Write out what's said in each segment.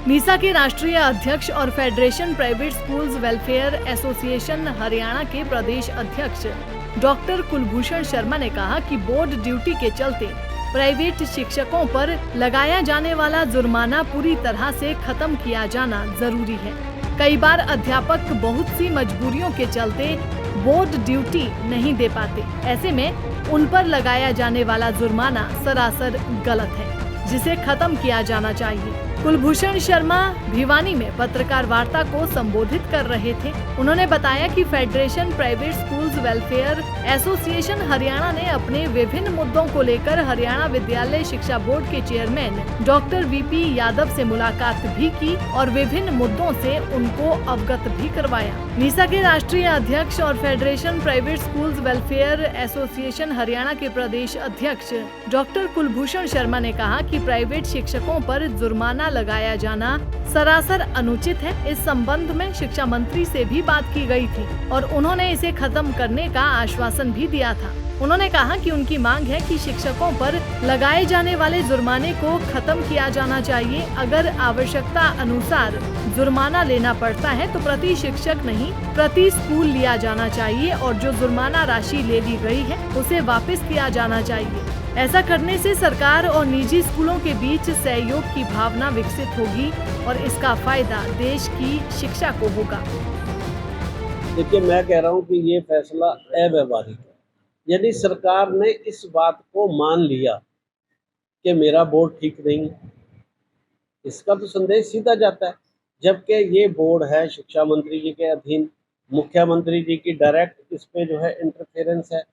NISA के राष्ट्रीय अध्यक्ष और federation private schools welfare association Haryana के प्रदेश अध्यक्ष डॉक्टर कुलभूषण शर्मा ने कहा कि बोर्ड ड्यूटी के चलते प्राइवेट शिक्षकों पर लगाया जाने वाला जुर्माना पूरी तरह से खत्म किया जाना जरूरी है। कई बार अध्यापक बहुत सी मजबूरियों के चलते बोर्ड ड्यूटी नहीं दे पाते, ऐसे में उन पर लगाया जाने वाला जुर्माना सरासर गलत है, जिसे खत्म किया जाना चाहिए। कुलभूषण शर्मा भिवानी में पत्रकार वार्ता को संबोधित कर रहे थे। उन्होंने बताया कि federation private schools welfare association Haryana ने अपने विभिन्न मुद्दों को लेकर हरियाणा विद्यालय शिक्षा बोर्ड के चेयरमैन डॉक्टर वीपी यादव से मुलाकात भी की और विभिन्न मुद्दों से उनको अवगत भी करवाया। नीसा के राष्ट्रीय अध्यक्ष और federation private schools welfare association Haryana के प्रदेश अध्यक्ष डॉक्टर कुलभूषण शर्मा ने कहा कि प्राइवेट शिक्षकों पर जुर्माना लगाया जाना सरासर अनुचित है। इस संबंध में शिक्षा मंत्री से भी बात की गई थी और उन्होंने इसे खत्म करने का आश्वासन भी दिया था। उन्होंने कहा कि उनकी मांग है कि शिक्षकों पर लगाए जाने वाले जुर्माने को खत्म किया जाना चाहिए। अगर आवश्यकता अनुसार जुर्माना लेना पड़ता है तो प्रति शिक्षक नहीं, प्रति स्कूल लिया जाना चाहिए और जो जुर्माना राशि ले ली गई है उसे वापस किया जाना चाहिए। ऐसा करने से सरकार और निजी स्कूलों के बीच सहयोग की भावना विकसित होगी और इसका फायदा देश की शिक्षा को होगा। देखिए, मैं कह रहा हूँ कि ये फैसला अव्यवहारिक है। यदि सरकार ने इस बात को मान लिया कि मेरा बोर्ड ठीक नहीं, इसका तो संदेश सीधा जाता है, जबकि ये बोर्ड है शिक्षा मंत्री जी के अधीन, मुख्यमंत्री जी की डायरेक्ट इस पे जो है इंटरफेरेंस है।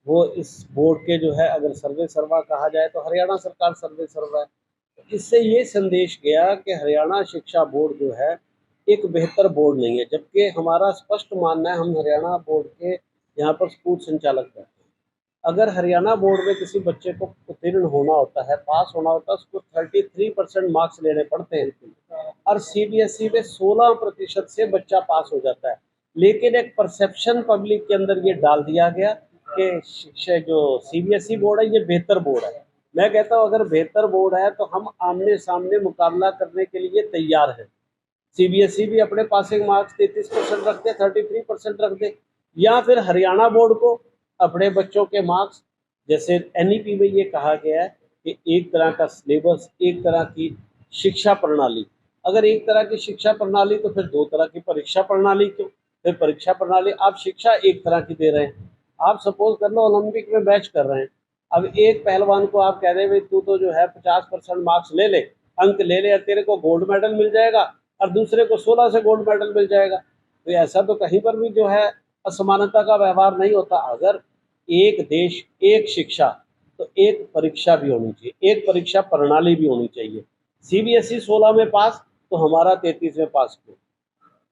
वो इस बोर्ड के जो है अगर सर्वे सर्वा कहा जाए तो हरियाणा सरकार सर्वे सर्वा है। इससे ये संदेश गया कि हरियाणा शिक्षा बोर्ड जो है एक बेहतर बोर्ड नहीं है, जबकि हमारा स्पष्ट मानना है, हम हरियाणा बोर्ड के यहाँ पर स्कूल संचालक करते हैं। अगर हरियाणा बोर्ड में किसी बच्चे को उत्तीर्ण होना होता है, पास होना होता है, उसको 33% मार्क्स लेने पड़ते हैं और सीबीएसई में 16% से बच्चा पास हो जाता है। लेकिन एक परसेप्शन पब्लिक के अंदर ये डाल दिया गया कि शिक्षा जो सीबीएसई बोर्ड है ये बेहतर बोर्ड है। मैं कहता हूँ अगर बेहतर बोर्ड है तो हम आमने सामने मुकाबला करने के लिए तैयार हैं। सीबीएसई भी अपने पासिंग मार्क्स 33% रख दे, 33% रख दे, या फिर हरियाणा बोर्ड को अपने बच्चों के मार्क्स, जैसे एनईपी में ये कहा गया है कि एक तरह का सिलेबस, एक तरह की शिक्षा प्रणाली। अगर एक तरह की शिक्षा प्रणाली तो फिर दो तरह की परीक्षा प्रणाली क्यों? फिर परीक्षा प्रणाली, आप शिक्षा एक तरह की दे रहे हैं। आप सपोज कर लो ओलंपिक में मैच कर रहे हैं, अब एक पहलवान को आप कह रहे हैं तू तो जो है 50% मार्क्स ले ले, अंक ले ले और तेरे को गोल्ड मेडल मिल जाएगा, और दूसरे को 16 से गोल्ड मेडल मिल जाएगा। तो ऐसा तो कहीं पर भी जो है असमानता का व्यवहार नहीं होता। अगर एक देश एक शिक्षा, तो एक परीक्षा भी होनी चाहिए, एक परीक्षा प्रणाली भी होनी चाहिए। सीबीएसई 16 में पास तो हमारा 33 में पास क्यों?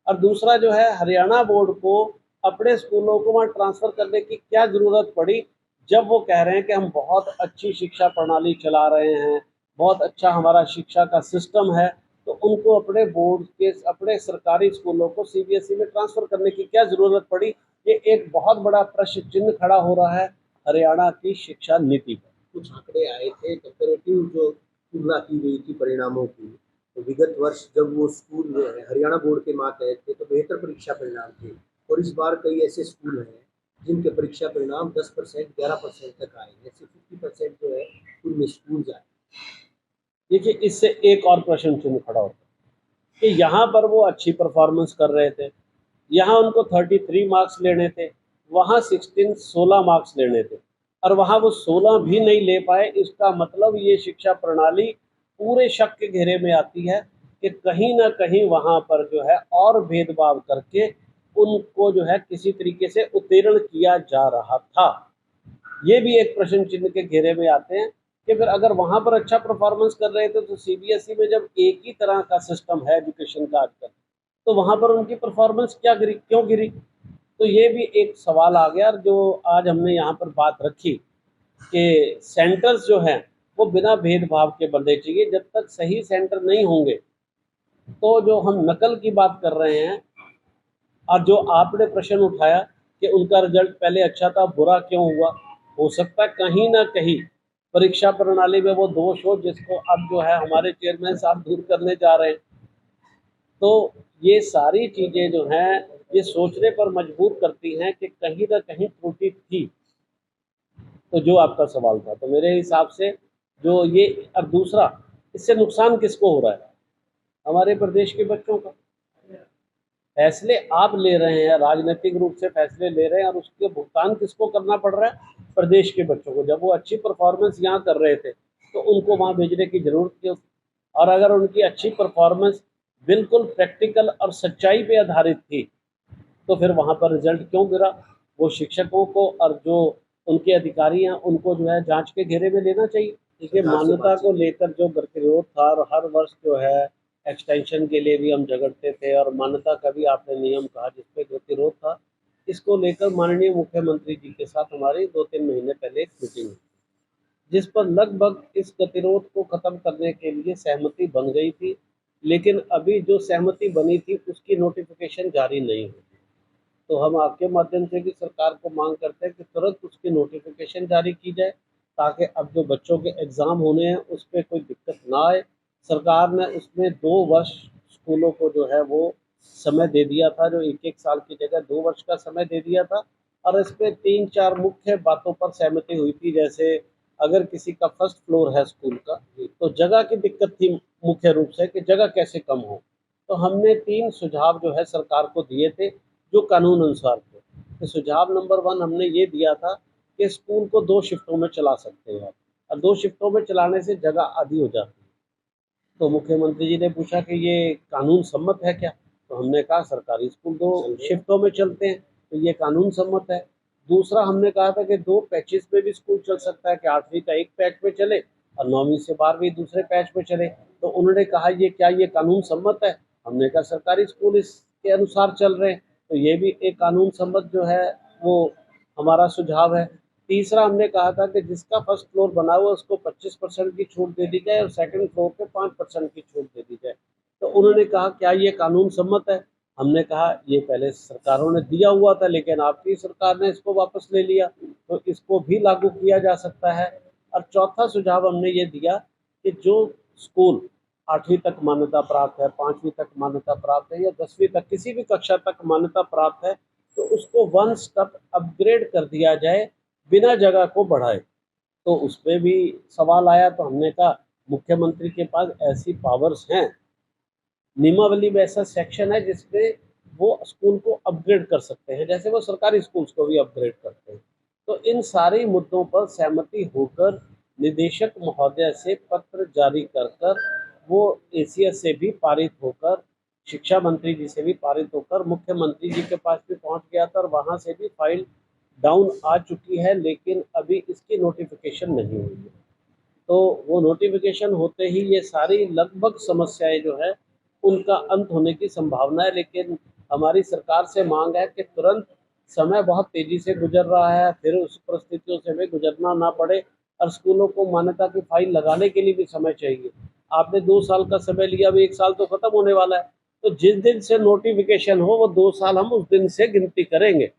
और दूसरा जो है हरियाणा बोर्ड को अपने स्कूलों को वहाँ ट्रांसफ़र करने की क्या ज़रूरत पड़ी, जब वो कह रहे हैं कि हम बहुत अच्छी शिक्षा प्रणाली चला रहे हैं, बहुत अच्छा हमारा शिक्षा का सिस्टम है, तो उनको अपने बोर्ड के अपने सरकारी स्कूलों को सीबीएसई में ट्रांसफ़र करने की क्या ज़रूरत पड़ी? ये एक बहुत बड़ा प्रश्न चिन्ह खड़ा हो रहा है हरियाणा की शिक्षा नीति पर। कुछ आंकड़े आए थे, कंपेरेटिव जो तुलना की गई थी परिणामों की, तो विगत वर्ष जब वो स्कूल जो है हरियाणा बोर्ड के मातहत थे तो बेहतर परीक्षा परिणाम थे, और इस बार कई ऐसे स्कूल हैं जिनके परीक्षा परिणाम 10%, 11% तक आए, जैसे 50% जो है उनमें स्कूल जाए। देखिए, इससे एक और प्रश्न चिन्ह खड़ा होता है कि यहाँ पर वो अच्छी परफॉर्मेंस कर रहे थे, यहाँ उनको 33 मार्क्स लेने थे, वहाँ 16 मार्क्स लेने थे, और वहाँ वो 16 भी नहीं ले पाए। इसका मतलब ये शिक्षा प्रणाली पूरे शक के घेरे में आती है कि कहीं ना कहीं वहाँ पर जो है और भेदभाव करके उनको जो है किसी तरीके से उत्तीर्ण किया जा रहा था। ये भी एक प्रश्न चिन्ह के घेरे में आते हैं कि फिर अगर वहाँ पर अच्छा परफॉर्मेंस कर रहे थे तो सीबीएसई में जब एक ही तरह का सिस्टम है एजुकेशन का आजकल, तो वहाँ पर उनकी परफॉर्मेंस क्यों गिरी? तो ये भी एक सवाल आ गया, जो आज हमने यहाँ पर बात रखी कि सेंटर्स जो हैं वो बिना भेदभाव के बनने चाहिए। जब तक सही सेंटर नहीं होंगे तो जो हम नकल की बात कर रहे हैं, और जो आपने प्रश्न उठाया कि उनका रिजल्ट पहले अच्छा था, बुरा क्यों हुआ, हो सकता है कहीं ना कहीं परीक्षा प्रणाली में वो दोष हो जिसको अब जो है हमारे चेयरमैन साहब दूर करने जा रहे हैं। तो ये सारी चीज़ें जो हैं ये सोचने पर मजबूर करती हैं कि कहीं ना कहीं त्रुटि थी। तो जो आपका सवाल था, तो मेरे हिसाब से जो ये, अब दूसरा, इससे नुकसान किसको हो रहा है? हमारे प्रदेश के बच्चों का। फैसले आप ले रहे हैं, राजनीतिक रूप से फैसले ले रहे हैं, और उसके भुगतान किसको करना पड़ रहा है? प्रदेश के बच्चों को। जब वो अच्छी परफॉर्मेंस यहाँ कर रहे थे तो उनको वहाँ भेजने की जरूरत क्यों? और अगर उनकी अच्छी परफॉर्मेंस बिल्कुल प्रैक्टिकल और सच्चाई पे आधारित थी तो फिर वहाँ पर रिजल्ट क्यों गिरा? वो शिक्षकों को और जो उनके अधिकारी हैं उनको जो है जांच के घेरे में लेना चाहिए। देखिए, सरकार से मान्यता को बातचीत। लेकर जो गतिरोध था, और हर वर्ष जो है एक्सटेंशन के लिए भी हम झगड़ते थे, और मान्यता का भी आपने नियम कहा जिसपे गतिरोध था, इसको लेकर माननीय मुख्यमंत्री जी के साथ हमारी 2-3 महीने पहले एक मीटिंग हुई, जिस पर लगभग इस गतिरोध को खत्म करने के लिए सहमति बन गई थी। लेकिन अभी जो सहमति बनी थी उसकी नोटिफिकेशन जारी नहीं हुई। तो हम आपके माध्यम से भी सरकार को मांग करते हैं कि तुरंत उसकी नोटिफिकेशन जारी की जाए, ताकि अब जो बच्चों के एग्ज़ाम होने हैं उस पर कोई दिक्कत ना आए। सरकार ने उसमें 2 वर्ष स्कूलों को जो है वो समय दे दिया था, जो 1-1 साल की जगह 2 वर्ष का समय दे दिया था। और इस पर 3-4 मुख्य बातों पर सहमति हुई थी, जैसे अगर किसी का फर्स्ट फ्लोर है स्कूल का, तो जगह की दिक्कत थी मुख्य रूप से, कि जगह कैसे कम हो। तो हमने 3 सुझाव जो है सरकार को दिए थे, जो कानून अनुसार थे। तो सुझाव नंबर 1 हमने ये दिया था कि स्कूल को 2 शिफ्टों में चला सकते हैं आप, और 2 शिफ्टों में चलाने से जगह आधी हो जाती है। तो मुख्यमंत्री जी ने पूछा कि ये कानून सम्मत है क्या? तो हमने कहा सरकारी स्कूल 2 शिफ्टों में चलते हैं, तो ये कानून सम्मत है। दूसरा हमने कहा था कि 2 पैचेज़ में भी स्कूल चल सकता है, कि 8वीं का एक पैच में चले और 9वीं से 12वीं दूसरे पैच में चले। तो उन्होंने कहा ये क्या ये कानून सम्मत है? हमने कहा सरकारी स्कूल इसके अनुसार चल रहे हैं, तो ये भी एक कानून सम्मत जो है वो हमारा सुझाव है। तीसरा हमने कहा था कि जिसका फर्स्ट फ्लोर बना हुआ है उसको 25% की छूट दे दी जाए और सेकंड फ्लोर पे 5% की छूट दे दी जाए। तो उन्होंने कहा क्या ये कानून सम्मत है? हमने कहा ये पहले सरकारों ने दिया हुआ था, लेकिन आपकी सरकार ने इसको वापस ले लिया, तो इसको भी लागू किया जा सकता है। और चौथा सुझाव हमने ये दिया कि जो स्कूल 8वीं तक मान्यता प्राप्त है, 5वीं तक मान्यता प्राप्त है, या 10वीं तक किसी भी कक्षा तक मान्यता प्राप्त है, तो उसको 1 स्टेप अपग्रेड कर दिया जाए बिना जगह को बढ़ाए। तो उस पे भी सवाल आया, तो हमने कहा मुख्यमंत्री के पास ऐसी पावर्स हैं, नियमावली में ऐसा सेक्शन है जिसमें वो स्कूल को अपग्रेड कर सकते हैं, जैसे वो सरकारी स्कूल्स को भी अपग्रेड करते हैं। तो इन सारे मुद्दों पर सहमति होकर निदेशक महोदय से पत्र जारी कर कर वो एसीएस से भी पारित होकर, शिक्षा मंत्री जी से भी पारित होकर मुख्यमंत्री जी के पास भी पहुंच गया था, और वहां से भी फाइल डाउन आ चुकी है, लेकिन अभी इसकी नोटिफिकेशन नहीं हुई है। तो वो नोटिफिकेशन होते ही ये सारी लगभग समस्याएं जो है उनका अंत होने की संभावना है। लेकिन हमारी सरकार से मांग है कि तुरंत, समय बहुत तेजी से गुजर रहा है, फिर उस परिस्थितियों से हमें गुजरना ना पड़े, और स्कूलों को मान्यता की फाइल लगाने के लिए भी समय चाहिए। आपने 2 साल का समय लिया, अभी 1 साल तो खत्म होने वाला है। तो जिस दिन से नोटिफिकेशन हो वो 2 साल हम उस दिन से गिनती करेंगे,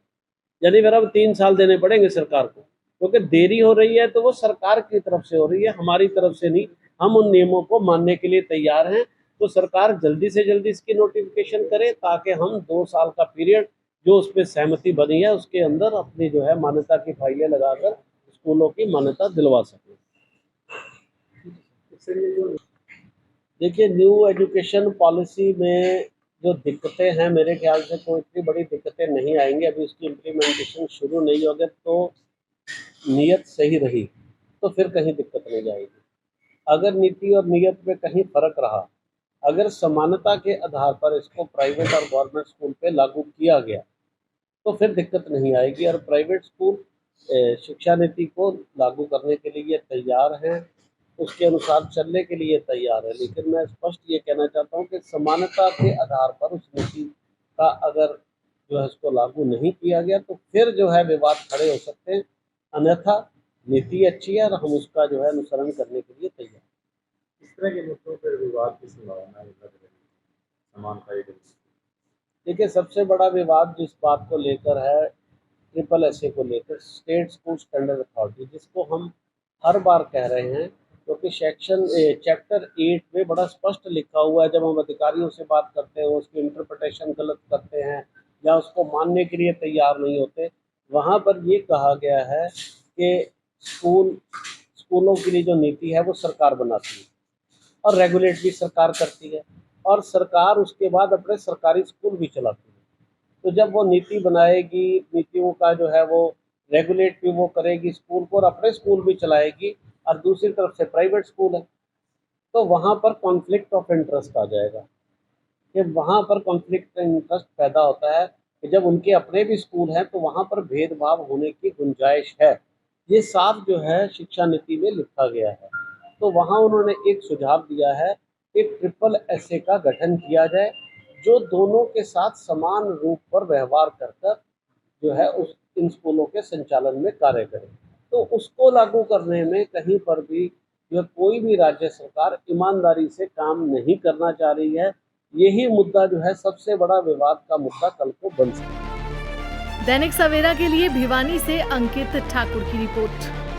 यानी फिर अब 3 साल देने पड़ेंगे सरकार को, क्योंकि देरी हो रही है तो वो सरकार की तरफ से हो रही है, हमारी तरफ से नहीं। हम उन नियमों को मानने के लिए तैयार हैं। तो सरकार जल्दी से जल्दी इसकी नोटिफिकेशन करे, ताकि हम 2 साल का पीरियड जो उस पर सहमति बनी है उसके अंदर अपनी जो है मान्यता की फाइलें लगाकर स्कूलों की मान्यता दिलवा सकें। देखिए, न्यू एजुकेशन पॉलिसी में जो दिक्कतें हैं, मेरे ख्याल से कोई इतनी बड़ी दिक्कतें नहीं आएंगी। अभी उसकी इम्प्लीमेंटेशन शुरू नहीं होगी, तो नीयत सही रही तो फिर कहीं दिक्कत नहीं जाएगी। अगर नीति और नीयत में कहीं फ़र्क रहा, अगर समानता के आधार पर इसको प्राइवेट और गवर्नमेंट स्कूल पे लागू किया गया तो फिर दिक्कत नहीं आएगी। और प्राइवेट स्कूल शिक्षा नीति को लागू करने के लिए तैयार हैं, उसके अनुसार चलने के लिए तैयार है। लेकिन मैं स्पष्ट ये कहना चाहता हूँ कि समानता के आधार पर उस नीति का अगर जो है उसको लागू नहीं किया गया तो फिर जो है विवाद खड़े हो सकते हैं। अन्यथा नीति अच्छी है और हम उसका जो है अनुसरण करने के लिए तैयार हैं। इस तरह के मुद्दों पर विवाद की संभावना लग रही है, समानता एक। देखिए, सबसे बड़ा विवाद जिस बात को लेकर है, ट्रिपल एसए को लेकर, स्टेट स्कूल स्टैंडर्ड अथॉरिटी, जिसको हम हर बार कह रहे हैं क्योंकि चैप्टर 8 में बड़ा स्पष्ट लिखा हुआ है। जब हम अधिकारियों से बात करते हैं, उसकी इंटरप्रिटेशन गलत करते हैं या उसको मानने के लिए तैयार नहीं होते, वहाँ पर ये कहा गया है कि स्कूलों के लिए जो नीति है वो सरकार बनाती है और रेगुलेट भी सरकार करती है, और सरकार उसके बाद अपने सरकारी स्कूल भी चलाती है। तो जब वो नीति बनाएगी, नीतियों का जो है वो रेगुलेट भी वो करेगी स्कूल को और अपने स्कूल भी चलाएगी, और दूसरी तरफ से प्राइवेट स्कूल है, तो वहाँ पर कॉन्फ्लिक्ट ऑफ इंटरेस्ट आ जाएगा। कि वहाँ पर कॉन्फ्लिक्ट इंटरेस्ट पैदा होता है कि जब उनके अपने भी स्कूल हैं तो वहाँ पर भेदभाव होने की गुंजाइश है। ये साफ जो है शिक्षा नीति में लिखा गया है। तो वहाँ उन्होंने एक सुझाव दिया है कि ट्रिपल एसए का गठन किया जाए, जो दोनों के साथ समान रूप पर व्यवहार कर जो है उस इन स्कूलों के संचालन में कार्य करे। तो उसको लागू करने में कहीं पर भी जो कोई भी राज्य सरकार ईमानदारी से काम नहीं करना चाह रही है। यही मुद्दा जो है सबसे बड़ा विवाद का मुद्दा कल को बन सकता है। दैनिक सवेरा के लिए भिवानी से अंकित ठाकुर की रिपोर्ट।